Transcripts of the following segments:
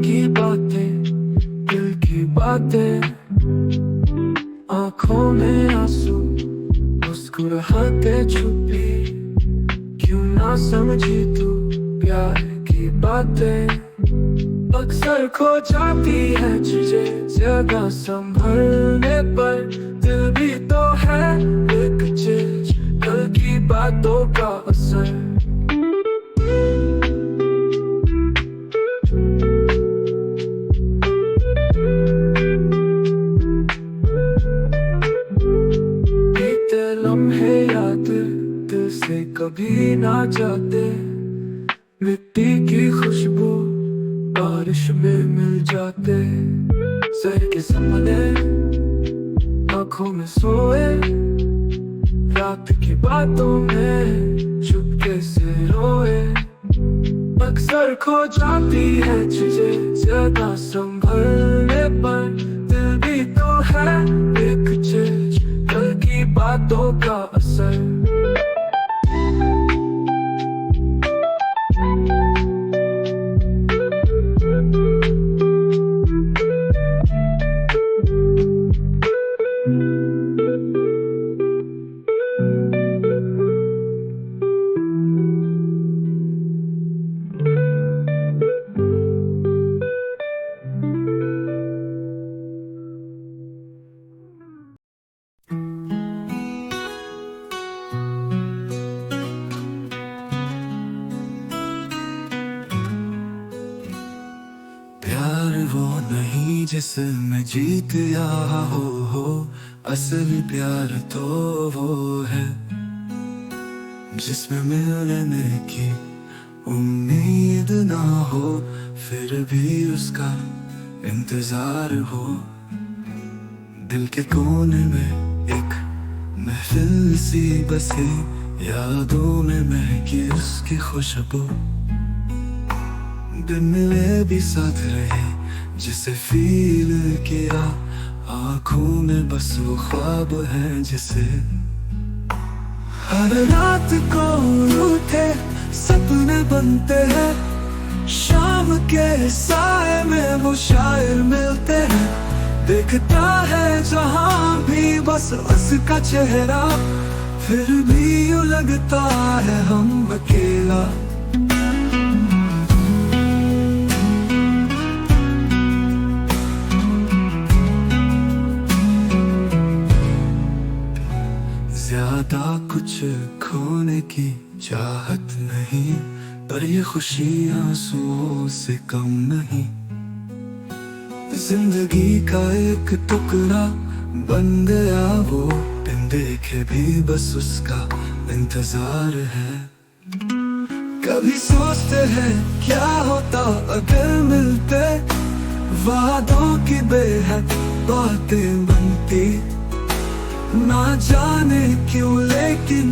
की बातें, दिल की बातें, आंखों में आंसू, मुस्कुराहटे छुपी। क्यों ना समझी तू प्यार की बातें, अक्सर खो जाती है तुझे जगह संभलने पर। दिल भी तो है एक चीज, कल की बातों का असर। बीते लम्हे याद दिल से कभी ना जाते, मिट्टी की खुशबू बारिश में मिल जाते। सर के सपने आँखों में सोए, रात की बातों में चुपके से रोए। अक्सर खो जाती है तुझे ज्यादा संभलने पर। दिल भी तो है एक चीज, कल की बातों का असर। प्यार वो नहीं जिसमें जीत या हो, असली प्यार तो वो है जिसमें मिलने की उम्मीद ना हो, फिर भी उसका इंतजार हो। दिल के कोने में एक महफिल सी बसे, यादों में महकी उसकी खुशबू। दिन मिले भी साथ रहे जिसे फील किया, आँखों में बस वो ख्वाब है जिसे हर रात को उठे सपने बनते हैं। शाम के साए में वो शायर मिलते हैं, देखता है जहाँ भी बस उसका चेहरा। फिर भी यूं लगता है हम अकेला। ज्यादा कुछ खोने की चाहत नहीं, पर ये खुशी आंसुओं से कम नहीं। जिंदगी का एक टुकड़ा बन गया वो, बिन देखे भी बस उसका इंतजार है। कभी सोचते हैं क्या होता अगर मिलते, वादों की बेहद बातें बनती। ना जाने क्यों लेकिन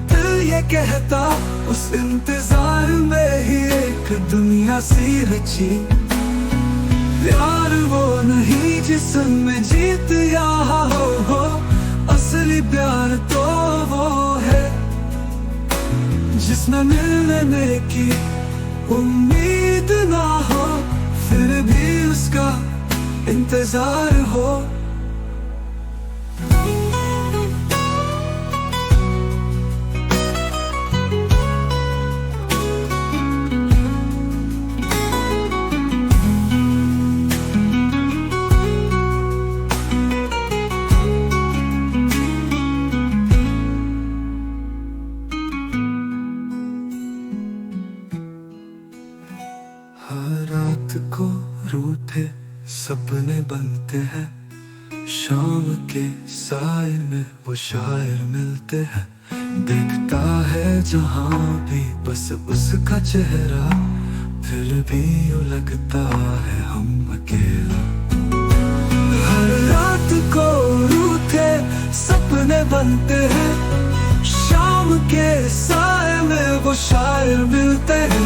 दिल ये कहता, उस इंतजार में ही एक दुनिया सी रची। प्यार वो नहीं जिसमें जीत या हो, असली प्यार तो वो है जिसमें मिलने की उम्मीद ना हो, फिर भी उसका इंतजार हो। हर रात को रूठे सपने बनते हैं, शाम के साए में वो शायर मिलते हैं। देखता है जहाँ भी बस उसका चेहरा, फिर भी यूं लगता है हम अकेला। हर रात को रूठे सपने बनते हैं, शाम के साए में वो शायर मिलते हैं।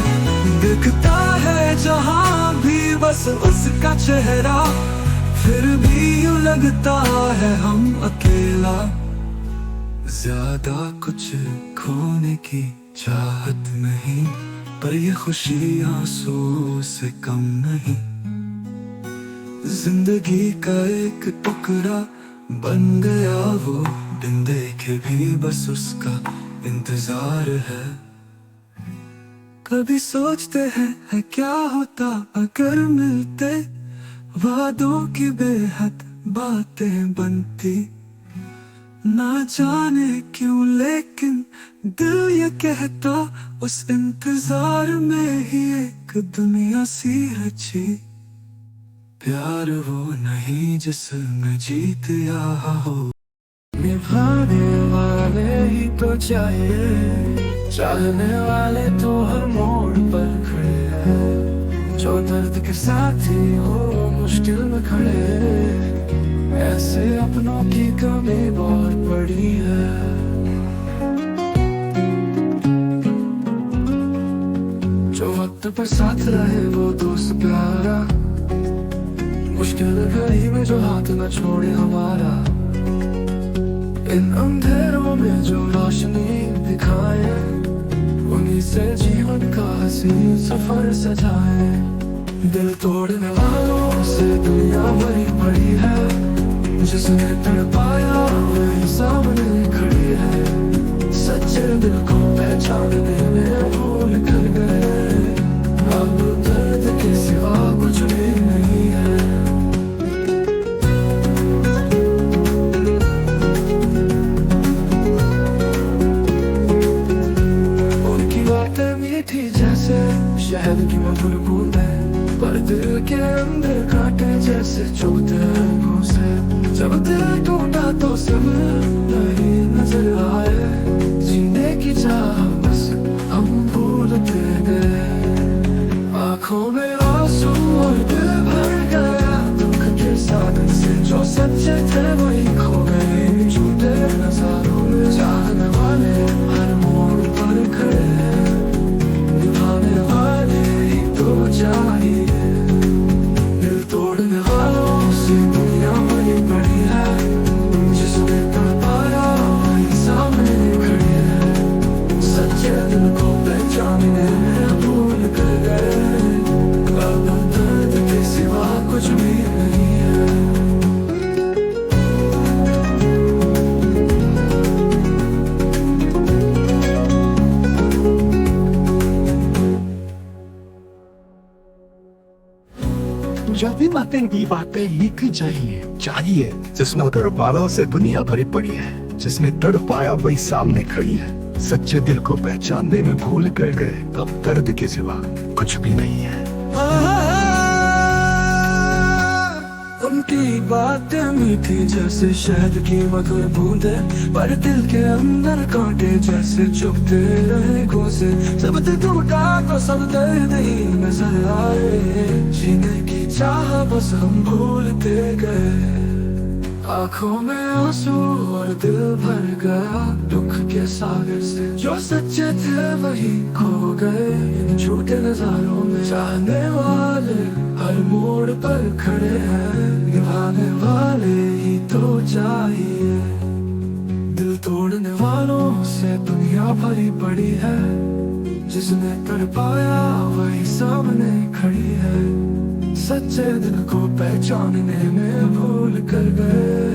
दिखता है जहाँ भी बस उसका चेहरा, फिर भी यूं लगता है हम अकेला। ज्यादा कुछ खोने की चाहत नहीं, पर ये खुशी आंसू से कम नहीं। जिंदगी का एक टुकड़ा बन गया वो, बिन देखे भी बस उसका इंतजार है। कभी सोचते हैं क्या होता अगर मिलते, वादों की बेहद बातें बनती। ना जाने क्यों लेकिन दिल ये कहता, उस इंतजार में ही एक दुनिया सी रची। प्यार वो नहीं जिसमें जीत या हो, निभाने वाले ही तो चाहिए। चाहने वाले तो हर मोड़ पर खड़े हैं, जो दर्द के साथ ही हो मुश्किल में खड़े। ऐसे अपनों की कमी बहुत बड़ी है। जो वक्त पर साथ रहे वो दोस्त प्यारा, मुश्किल घड़ी में जो हाथ न छोड़े हमारा। इन अंधेरों में जो रोशनी दिखाए, उन्हीं से जीवन का हसीन सफर सजाए। दिल तोड़ने वालों से दुनिया भरी पड़ी है, जिसने तड़पाया वही सामने खड़ी है। सच्चे दिल को पहचानने में भूल कर गए, अब दर्द के सिवा कुछ भी नहीं है। उनकी बातें मीठी जैसे शहद की मधुर बूंदें, पर दिल के अंदर कांटे जैसे चुभते हैं घूंसे। जब दिल टूटा तो सब नहीं नजर आए, जीने की चाह बस हम भूलते गए। आँखों में आंसू और दिल भर गया दुख के साधन से, जो सच्चे थे वही खो गए झूठे नजारों में। चाहने वाले हर मोड़ पर खड़े हैं, निभाने वाले ही तो चाहिए। दिल तोड़ने वालों से दुनिया बड़ी बड़ी है, जिसने तड़पाया वही सामने खड़ी है। सच्चे दिल को पहचानने में भूल कर गए, अब दर्द के सिवा कुछ भी नहीं है। जब भी बातें लिखनी चाहिए जिसमें तड़पालों से दुनिया भरी पड़ी है, जिसने तड़पाया वही सामने खड़ी है। सच्चे दिल को पहचानने में भूल कर गए, अब दर्द के सिवा कुछ भी नहीं है। उनकी बातें मीठी जैसे शहद की मधुर बूंदें, पर दिल के अंदर कांटे जैसे चुभते रहे घूंसे। जब दिल टूटा तो सब दर्द ही नजर आए, जीने की चाह बस हम भूलते गए। आँखों में आंसू और दिल भर गया दुख के सागर से, जो सच्चे थे वही खो गए इन झूठे नजारों में। चाहने वाले हर मोड़ पर खड़े हैं, निभाने वाले ही तो चाहिए। दिल तोड़ने वालों से दुनिया भरी पड़ी है, जिसने तड़पाया वही सामने खड़ी है। सच्चे दिल को पहचानने में भूल कर गए,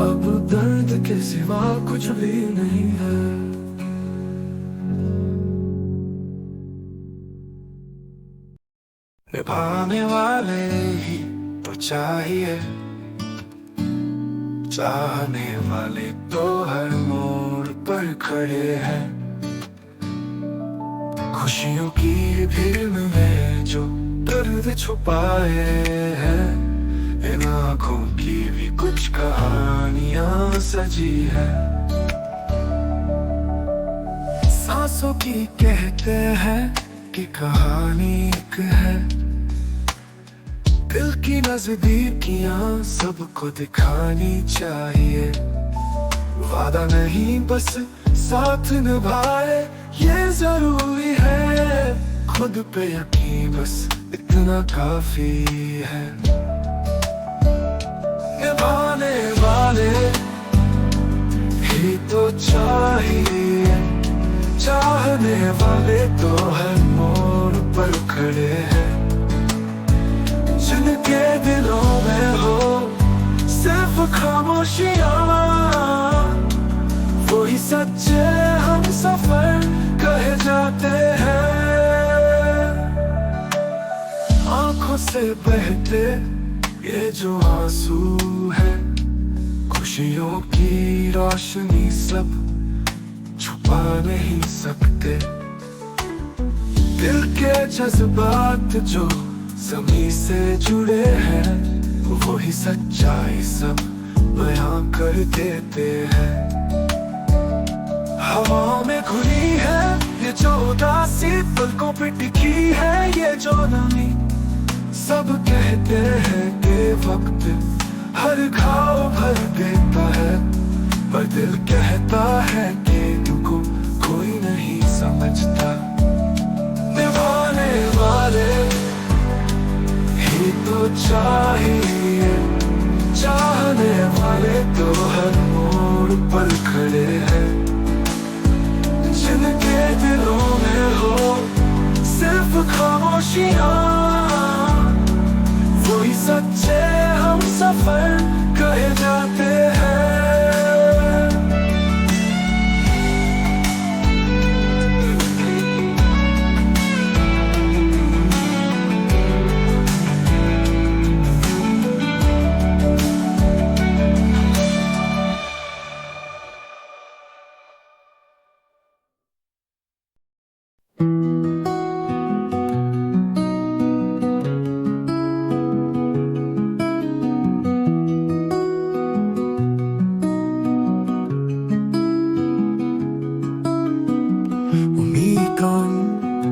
अब दर्द के सिवा कुछ भी नहीं है। निभाने वाले ही तो चाहिए, चाहने वाले तो हर मोड़ पर खड़े हैं। खुशियों की भीड़ में जो दर्द छुपाए हैं, इन आँखों की भी कुछ कहानियां सजी है। सांसों की कहते हैं कि कहानी एक है, दिल की नजदीकियां सबको दिखानी चाहिए। वादा नहीं बस साथ निभाए ये जरूरी है, खुद पे यकीन बस इतना काफी है। निभाने वाले ही तो चाहिए, चाहने वाले तो हर मोड़ पर खड़े हैं, जिनके दिलों खामोशियां वही सच्चे हम सफर कहे जाते हैं। आंखों से बहते ये जो आंसू है, खुशियों की रोशनी सब छुपा नहीं सकते। दिल के जज्बात जो ज़मीं से जुड़े हैं, वही सच्चाई सब बयां कर देते हैं। हवा में घुली है ये जो उदासी, पलकों पे टिकी है ये जो नमी। सब कहते हैं कि वक्त हर घाव भर देता है, पर दिल कहता है कि तुमको कोई नहीं समझता। निभाने वाले ही तो चाहिए, चाहने वाले तो हर मोड़ पर खड़े हैं। जिनके दिलों में हो सिर्फ खामोशियां, वही सच्चे हम सफर कहे जाते हैं।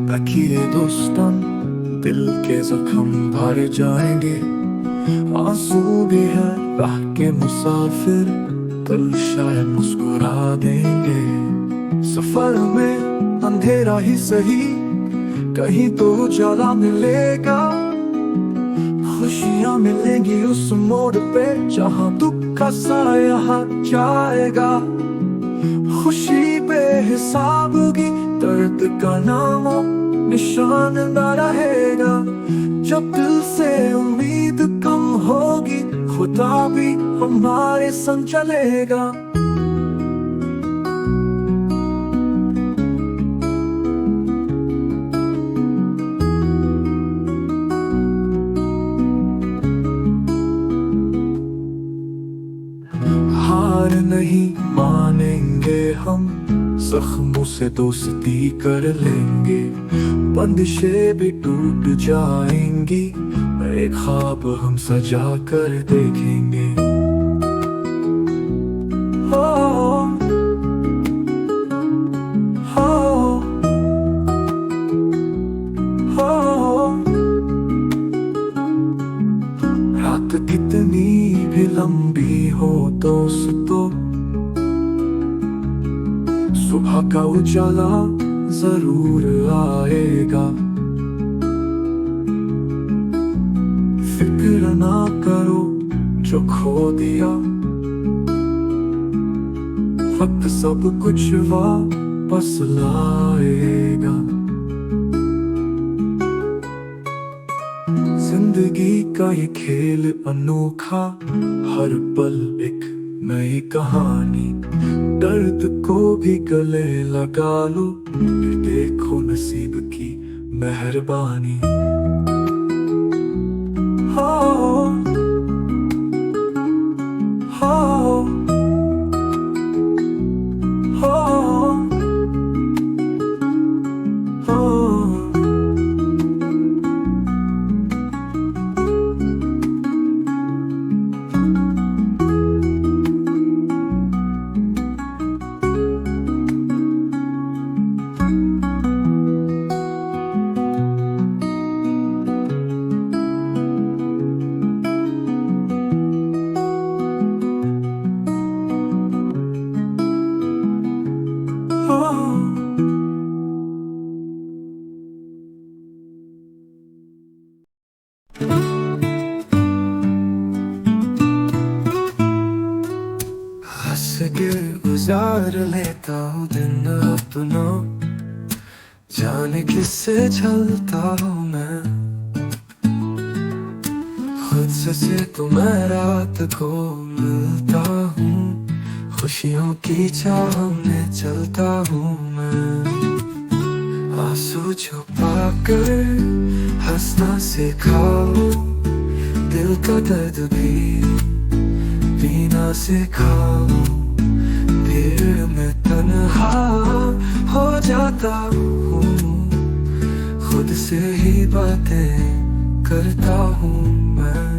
ताकि दोस्तन दिल के जख्म भर जाएंगे। आंसू भी है राह के मुसाफिर, कल शायद मुस्कुरा देंगे। सफर में अंधेरा ही सही, कहीं तो उजाला मिलेगा। खुशियां मिलेंगी उस मोड़ पे जहां दुख का साया जाएगा। खुशी बेहिसाब की, दर्द का नाम निशान न रहेगा। जब दिल से उम्मीद कम होगी, खुदा भी हमारे संग चलेगा। हार नहीं मानेंगे हम, जख्मों से दोस्ती कर लेंगे। बंदिशें भी टूट जाएंगी, एक ख्वाब हम सजा कर देखेंगे। हो, हो, हो, रात कितनी भी लंबी हो दोस्तों, सुबह का उजाला जरूर आएगा। फिक्र ना करो जो खो दिया, वक्त सब कुछ वापस लाएगा। जिंदगी का ये खेल अनोखा, हर पल एक नई कहानी। दर्द को भी गले लगा लो, फिर देखो नसीब की मेहरबानी। हो, हो, हो, हो। हंस के गुजार लेता हूँ दिन अपना, जाने किससे छलता हूँ मैं। खुद से तो मैं रात को मिलता हूँ, खुशियों की चाह में चलता हूँ मैं। आंसू छुपा कर हंसना सीखा हूँ, दिल का दर्द भी पीना सीखा हूँ। भीड़ में तन्हा हो जाता हूँ, खुद से ही बातें करता हूँ मैं।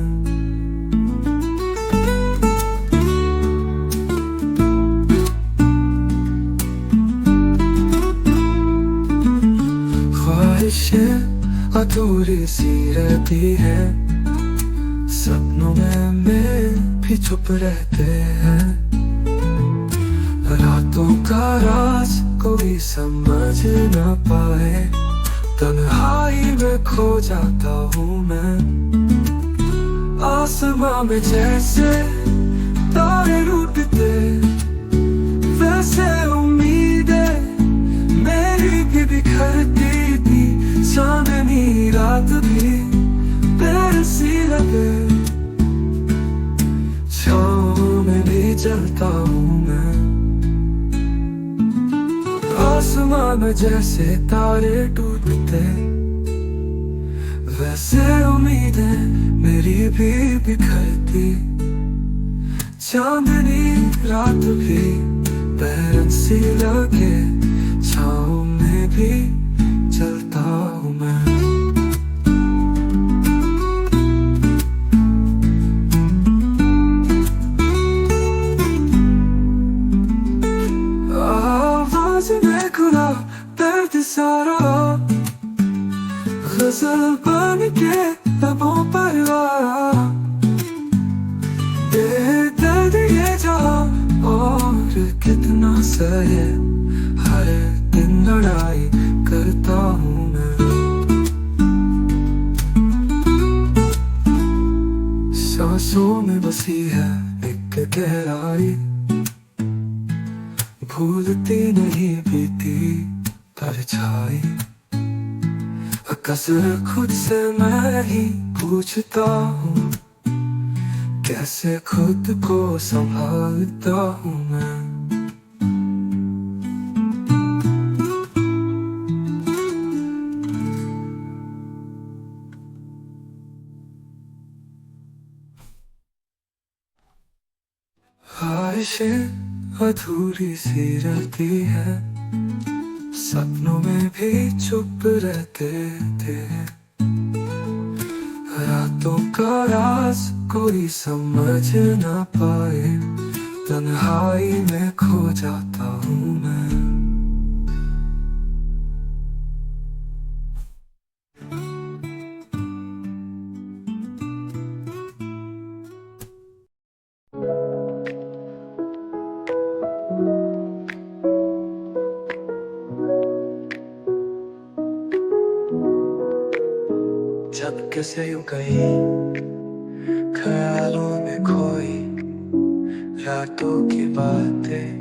ख्वाहिशें अधूरी सी रहती है, सपनों में भी छुप रहते हैं। रातों का राज कोई समझ न पाए, तन्हाई में खो जाता हूँ मैं। आसमां में जैसे तारे रूठते, वैसे उम्मीदें मेरी भी बिखरती थी। चांदनी रात भी पैसी लगे, छाँव में भी जलता हूँ मैं। आसमां में जैसे तारे टूटते, वैसे उम्मीदें मेरी भी बिखरती। चांदनी रात भी पैरन सी लगे, छाँव में भी चलता हूँ मैं। आवाज में खुला दर्द सारा, गजल बन के लबों पर आया। ये दर्द ये जहाँ और कितना सहे, हर दिन लड़ाई करता हूँ मैं। सांसों में बसी है एक गहराई, भूलती नहीं बीती परछाई। कसर खुद से मैं ही पूछता हूँ, कैसे खुद को संभालता हूँ मैं। ख्वाहिशें अधूरी सी रहती है, सपनों में भी चुप रहते थे। रातों का राज कोई समझ ना पाए, तन्हाई में खो जाता हूँ मैं। जब किसे यूं कहीं ख्यालों में खोई, रातों की बातें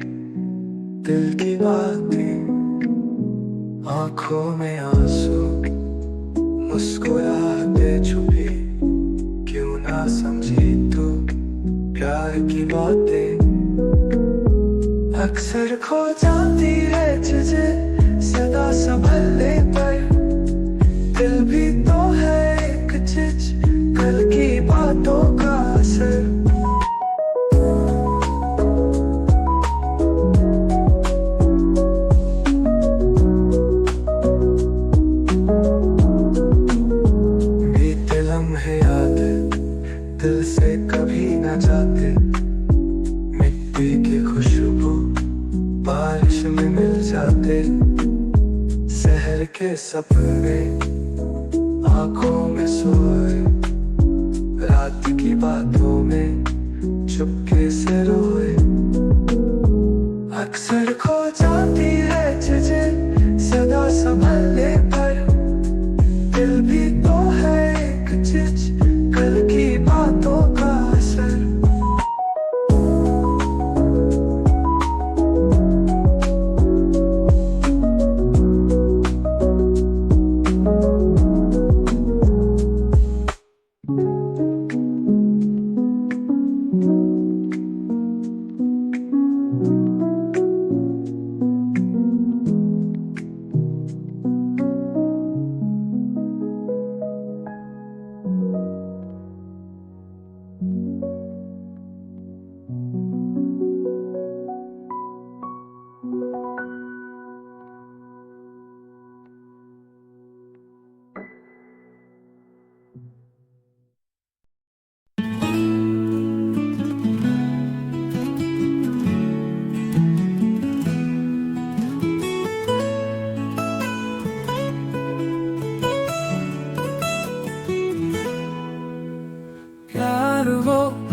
दिल की बातें, आंखों में आंसू मुस्कुराते छुपी। क्यों ना समझी तू प्यार की बातें, अक्सर खो जाती है तुझे सदा संभलने पर। दिल भी तो है एक चीज, कल की बातों का असर। बीते लम्हे याद दिल से कभी न जाते, मिट्टी की खुशबू बारिश में मिल जाते। शहर के सपने आँखों में सोए, रात की बातों में चुपके से रोए। अक्सर खो जाती है तुझे सदा संभलने पर। दिल भी तो है एक चीज, कल की बातों का असर।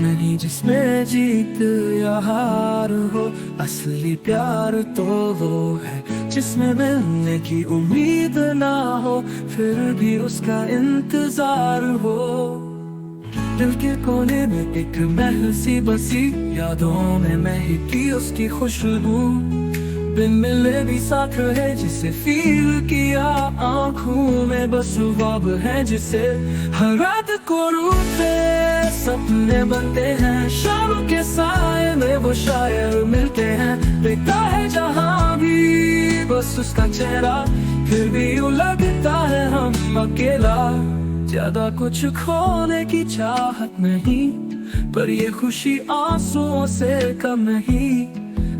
नहीं जिसमें जीत या हार हो। असली प्यार तो वो है जिसमें मिलने की उम्मीद ना हो, फिर भी उसका इंतजार हो। दिल के कोने में एक महल सी बसी, यादों में महकी उसकी खुशबू। बिन मिले भी साथ रहे जिसे फील किया, आंखों में बस ख्वाब है जिसे हर रात को रूठे सपने बनते हैं। शाम के साए में वो शायर मिलते हैं, देखता है जहां भी बस उसका चेहरा, फिर भी यूं लगता है हम अकेला। ज्यादा कुछ खोने की चाहत नहीं, पर ये खुशी आंसुओं से कम नहीं।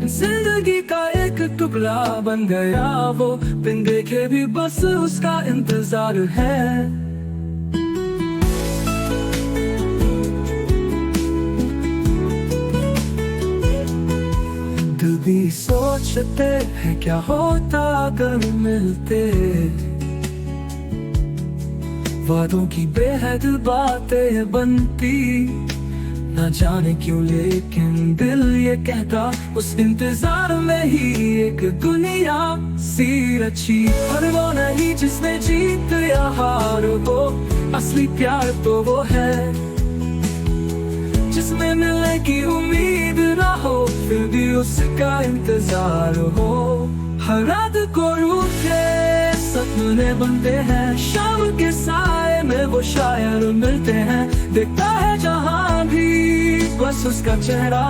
जिंदगी का एक टुकड़ा बन गया वो, बिन देखे भी बस उसका इंतजार है। दिल भी सोचते हैं क्या होता अगर मिलते, वादों की बेहद बातें बनती। ना जाने क्यों लेकिन दिल ये कहता, उस इंतजार में ही एक दुनिया सी रची। पर वो नहीं जिसमें जीत या हार हो, असली प्यार तो वो है जिसमें मिलने की उम्मीद ना हो, फिर भी उसका इंतजार हो। हर रात को रूठे सपने बनते हैं, शाम के साए में वो शायर मिलते हैं, देखता है जहां भी बस उसका चेहरा,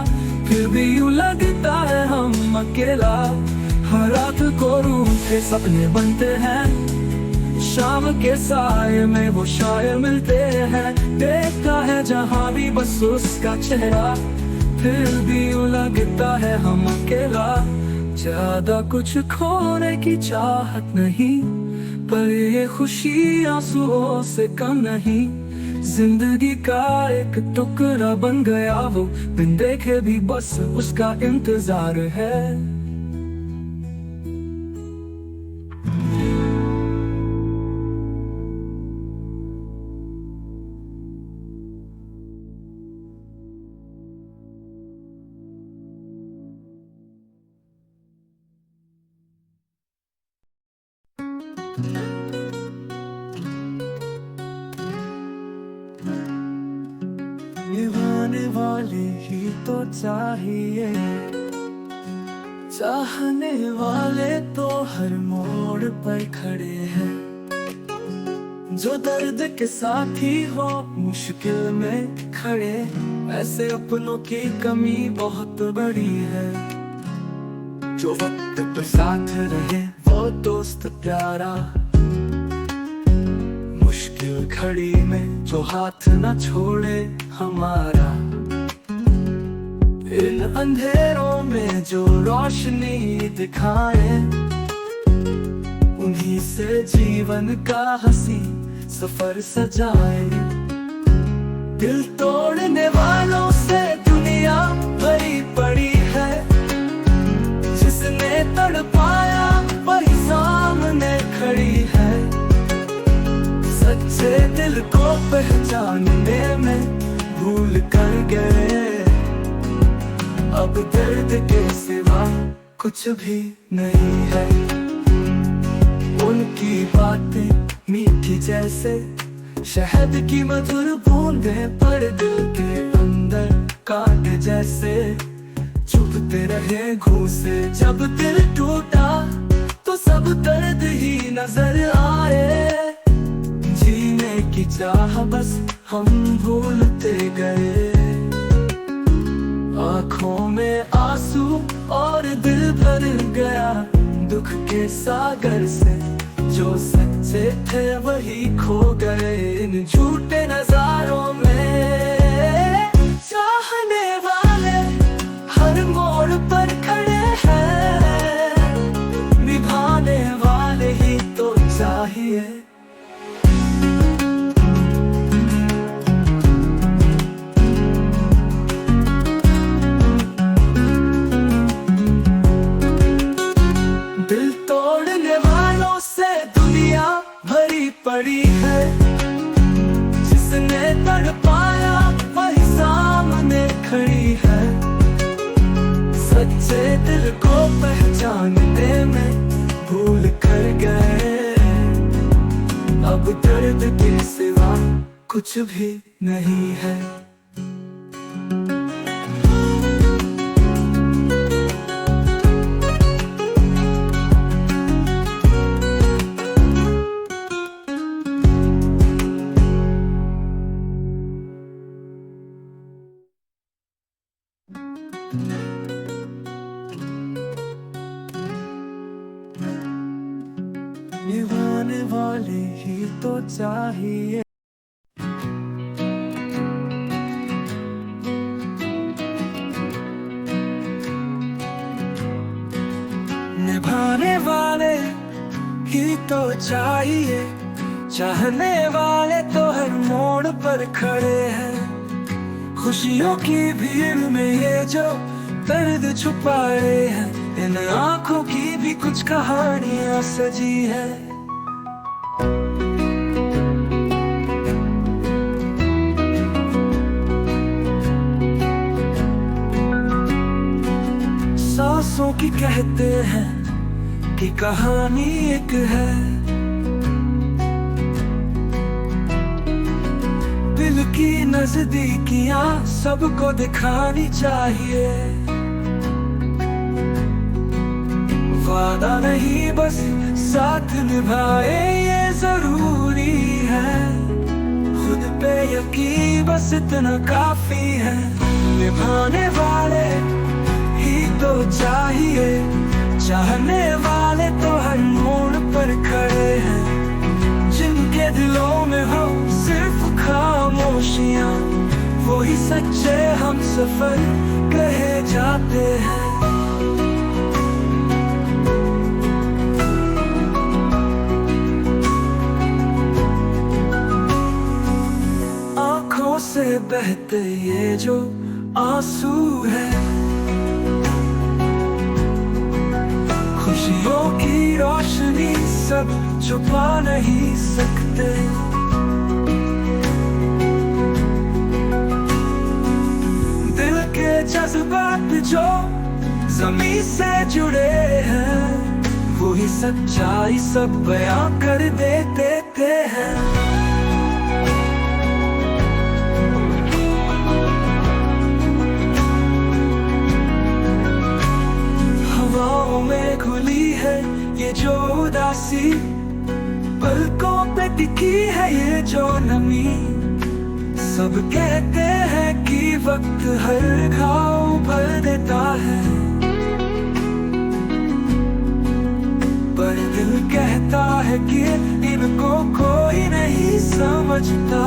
फिर भी यूं लगता है हम अकेला। हर रात को रूठे सपने बनते हैं, शाम के साए में वो शायर मिलते हैं, देखता है जहां भी बस उसका चेहरा, फिर भी यूं लगता है हम अकेला। ज्यादा कुछ खोने की चाहत नहीं, पर ये खुशी आंसुओं से कम नहीं। जिंदगी का एक टुकड़ा बन गया वो, बिन देखे भी बस उसका इंतजार है। निभाने वाले ही तो चाहिए, चाहने वाले तो हर मोड़ पर खड़े हैं। जो दर्द के साथी हो मुश्किल में खड़े, ऐसे अपनों की कमी बहुत बड़ी है। जो वक्त पर साथ रहे वो दोस्त प्यारा, मुश्किल घड़ी में जो हाथ न छोड़े हमारा। इन अंधेरों में जो रोशनी दिखाए, उन्हीं से जीवन का हंसी सफर सजाए। दिल तोड़ने वालों से दुनिया भरी पड़ी है, जिसने तड़पाया वही सामने खड़ी है। सच्चे दिल को पहचानने में भूल कर गए, अब दर्द के सिवा कुछ भी नहीं है। उनकी बातें मीठी जैसे शहद की मधुर बूंदें, पर दिल के अंदर कांटे जैसे चुभते रहे घूंसे। जब दिल टूटा तो सब दर्द ही नजर आए, जीने की चाह बस हम भूलते गए। आँखों में आंसू और दिल भर गया दुख के सागर से। जो सच्चे थे वही खो गए इन झूठे नजारों में। चाहने वाले हर मोड़ पर खड़े हैं, निभाने वाले ही तो चाहिए। दिल तोड़ने वालों से दुनिया भरी पड़ी है, जिसने तड़पाया वही सामने से दिल को पहचानने में भूल कर गए। अब दर्द के सिवा कुछ भी नहीं है। निभाने वाले ही तो चाहिए। निभाने वाले ही तो चाहिए। चाहने वाले तो हर मोड़ पर खड़े हैं। खुशियों की भीड़ में ये जो दर्द छुपाए हैं, इन आंखों की भी कुछ कहानियां सजी है। सांसों की कहते हैं कि कहानी एक है। दिल की नजदीकियां सबको दिखानी चाहिए। वादा नहीं बस साथ निभाए ये जरूरी है। खुद पे यकीन बस इतना काफी है। निभाने वाले ही तो चाहिए। चाहने वाले तो हर मोड़ पर खड़े हैं। जिनके दिलों में हो सिर्फ खामोशियां, वो ही सच्चे हम सफर कहे जाते हैं। आंखों से बहते ये जो आंसू है, खुशियों की रोशनी सब छुपा नहीं सकते। दिल के जज्बात जो ज़मीं से जुड़े हैं, वो ही सच्चाई सब बयां कर देते हैं। हवाओं में खुली है ये जो उदासी, पलकों पे टिकी है ये जो नमी। सब कहते हैं कि वक्त हर घाव भर देता है, पर दिल कहता है कि इनको कोई नहीं समझता।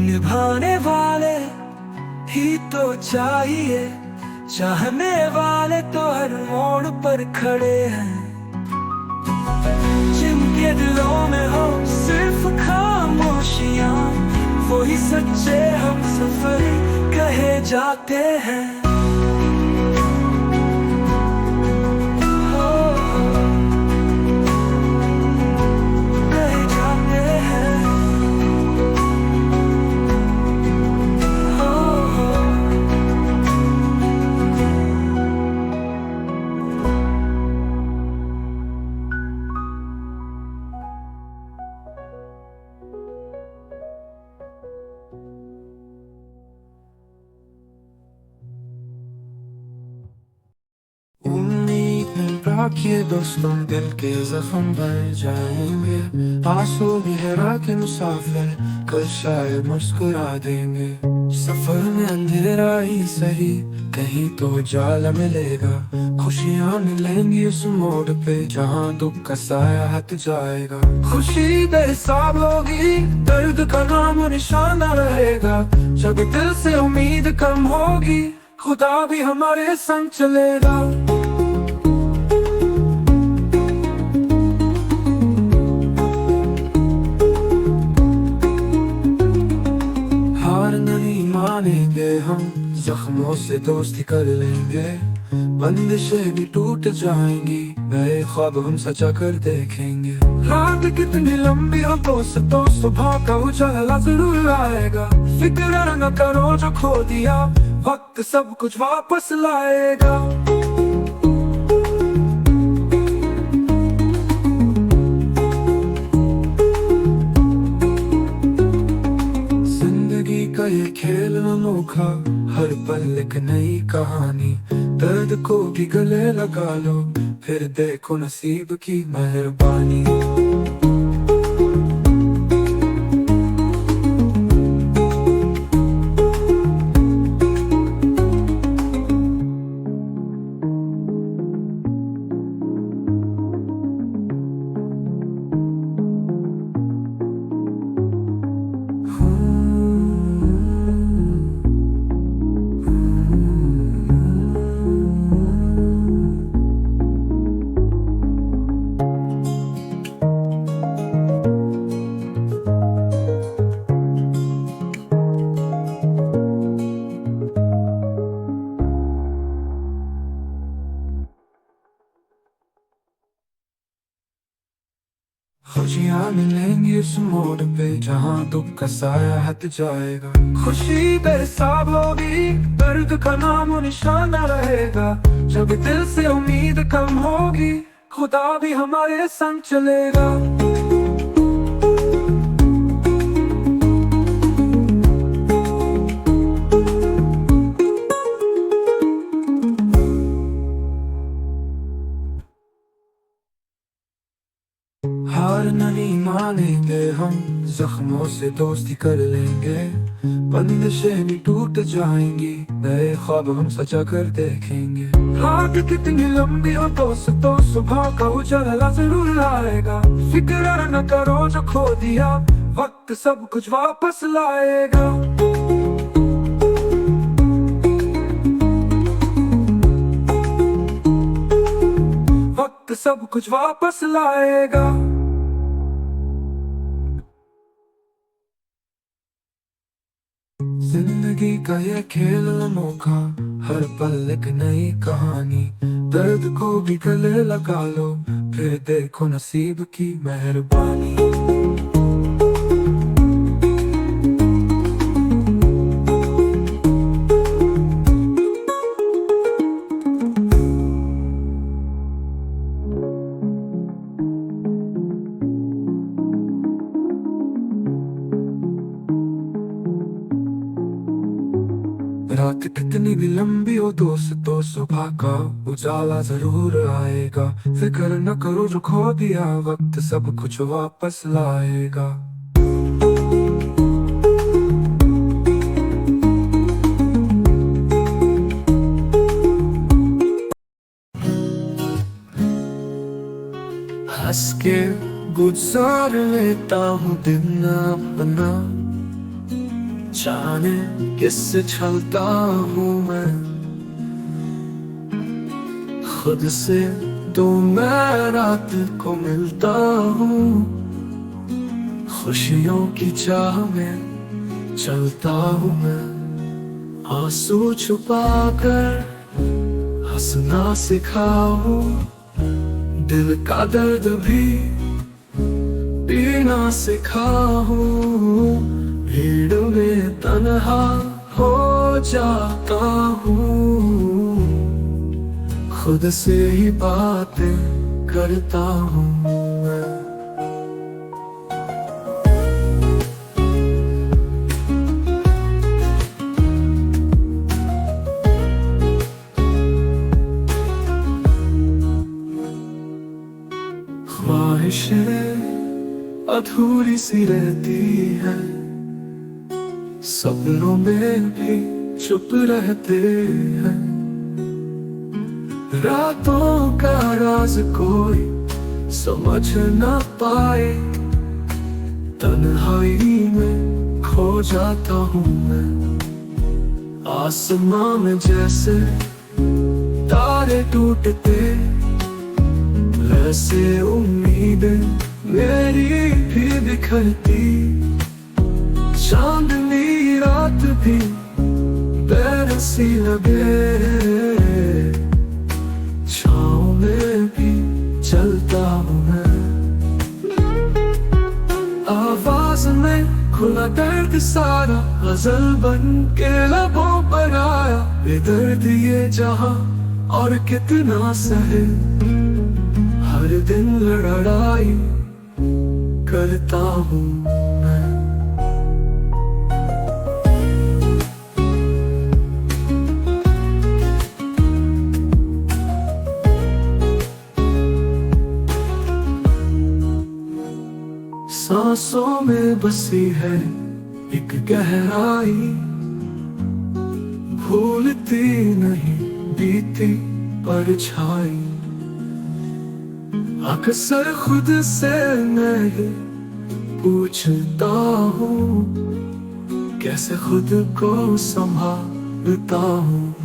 निभाने वाले ही तो चाहिए। चाहने वाले तो हर मोड़ पर खड़े हैं। जिनके दिलों में हो सिर्फ खामोशियां, वो ही सच्चे हम सफर कहे जाते हैं। ये दोस्तों दिल के जख्म भर जाएंगे। आंसू भी है रात के मुसाफिर, कल शायद मुस्कुरा देंगे। सफर में अंधेरा ही सही, कहीं तो उजाला मिलेगा। खुशियाँ मिलेंगी उस मोड़ पे जहाँ दुख का साया हट जाएगा। खुशी बेहिसाब होगी, दर्द का नाम निशान रहेगा। जब दिल से उम्मीद कम होगी, खुदा भी हमारे संग चलेगा। मानेंगे हम, जख्मों से दोस्ती कर लेंगे। बंदिशें भी टूट जाएंगी, नए ख्वाब हम सचा कर देखेंगे। रात कितनी लंबी हो तो सुबह का उजाला जरूर आएगा। फिक्र न करो जो खो दिया, वक्त सब कुछ वापस लाएगा। जिंदगी का ये खेल अनोखा, हर पल एक नई कहानी। दर्द को भी गले लगा लो, फिर देखो नसीब की मेहरबानी। खुशियाँ मिलेंगी इस मोड़ पे, जहाँ दुख का साया हट जाएगा। खुशी बेहिसाब होगी, दर्द का नाम निशान रहेगा। जब दिल से उम्मीद कम होगी, खुदा भी हमारे संग चलेगा। हार नहीं मानेंगे हम, जख्मों से दोस्ती कर लेंगे। बंदिशें भी टूट जाएंगी, नए ख्वाब हम सजा कर देखेंगे। रात कितनी लंबी हो दोस्तों, सुबह का उजाला जरूर आएगा। फिक्र न करो जो खो दिया, वक्त सब कुछ वापस लाएगा। वक्त सब कुछ वापस लाएगा। जिंदगी का ये खेल अनोखा, हर पल एक नई कहानी। दर्द को भी गले लगा लो, फिर देखो नसीब की मेहरबानी। रात कितनी भी लंबी हो दोस्तों, सुबह का उजाला जरूर आएगा। फिक्र न करो जो खो दिया, वक्त सब कुछ वापस लाएगा। हंस के गुजार लेता हूँ दिन अपना, जाने किससे छलता हूँ मैं। खुद से तो मैं रात को मिलता हूँ, खुशियों की चाह में चलता हूँ मैं। आंसू छुपा कर हंसना सिखाओ, दिल का दर्द भी पीना सिखाओ। भीड़ में तन्हा हो जाता हूँ, खुद से ही बातें करता हूँ मैं। ख्वाहिशें अधूरी सी रहती है, सपनों में भी चुप रहते हैं। रातों का राज कोई समझ न पाए, तन्हाई में खो जाता हूँ मैं। आसमां में जैसे तारे टूटते, वैसे उम्मीदें मेरी भी बिखरती। चांदनी रात भी बेरसी लगे, छाँव में भी चलता हूँ मैं। आवाज में खुला दर्द सारा गजल बन के लबों पर आया। बेदर्द ये जहां और कितना सहे, हर दिन लड़ाई करता हूँ मैं। सांसों में बसी है एक गहराई, भूलती नहीं बीती परछाई। अक्सर खुद से मैं ही पूछता हूँ, कैसे खुद को संभालता हूँ।